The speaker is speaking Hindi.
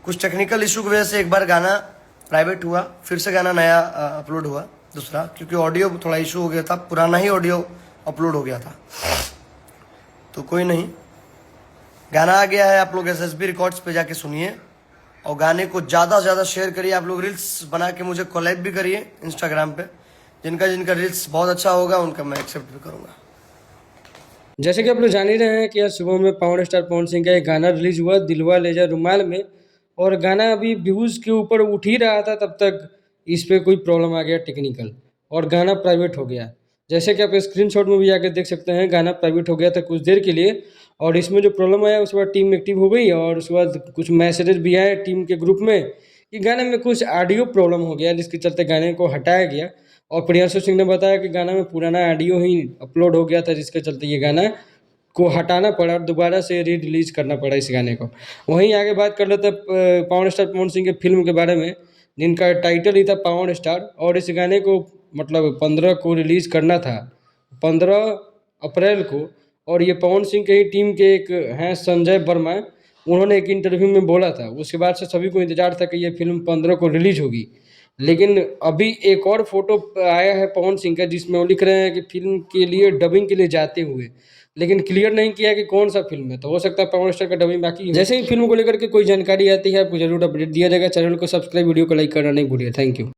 कुछ टेक्निकल इशू की वजह से एक बार गाना प्राइवेट हुआ, फिर से गाना नया अपलोड हुआ दूसरा, क्योंकि ऑडियो थोड़ा इशू हो गया था, पुराना ही ऑडियो अपलोड हो गया था। तो कोई नहीं, गाना आ गया है, आप लोग SSB रिकॉर्ड्स पे जाके सुनिए और गाने को ज़्यादा से ज़्यादा शेयर करिए। आप लोग रील्स बना के मुझे कोलैब भी करिए इंस्टाग्राम पे। जिनका जिनका रील्स बहुत अच्छा होगा उनका मैं एक्सेप्ट भी करूँगा। जैसे कि आप लोग जान ही रहे हैं कि आज सुबह में पावर स्टार पवन सिंह का एक गाना रिलीज हुआ दिलवा ले जा रुमाल में, और गाना अभी व्यूज़ के ऊपर उठ ही रहा था, तब तक इस पे कोई प्रॉब्लम आ गया टेक्निकल और गाना प्राइवेट हो गया। जैसे कि आप स्क्रीनशॉट में भी जाकर देख सकते हैं, गाना प्राइवेट हो गया था कुछ देर के लिए, और इसमें जो प्रॉब्लम आया उसके बाद टीम एक्टिव हो गई और उसके बाद कुछ मैसेजेस भी आए टीम के ग्रुप में कि गाने में कुछ ऑडियो प्रॉब्लम हो गया, जिसके चलते गाने को हटाया गया। और प्रियांशु सिंह ने बताया कि गाना में पुराना ऑडियो ही अपलोड हो गया था, जिसके चलते ये गाना को हटाना पड़ा और दोबारा से री रिलीज करना पड़ा इस गाने को। वहीं आगे बात कर लेते हैं पावर स्टार पवन सिंह के फिल्म के बारे में, जिनका टाइटल ही था पावर स्टार, और इस गाने को मतलब 15 को रिलीज करना था, 15 अप्रैल को। और ये पवन सिंह के ही टीम के एक हैं संजय वर्मा, उन्होंने एक इंटरव्यू में बोला था। उसके बाद से सभी को इंतजार था कि ये फिल्म 15 को रिलीज होगी। लेकिन अभी एक और फोटो आया है पवन सिंह का, जिसमें वो लिख रहे हैं कि फिल्म के लिए डबिंग के लिए जाते हुए, लेकिन क्लियर नहीं किया कि कौन सा फिल्म है। तो हो सकता है पावर स्टार का डबिंग बाकी है। जैसे ही फिल्म को लेकर के कोई जानकारी आती है आपको जरूर अपडेट दिया जाएगा। चैनल को सब्सक्राइब, वीडियो को लाइक करना नहीं भूलिए। Thank you.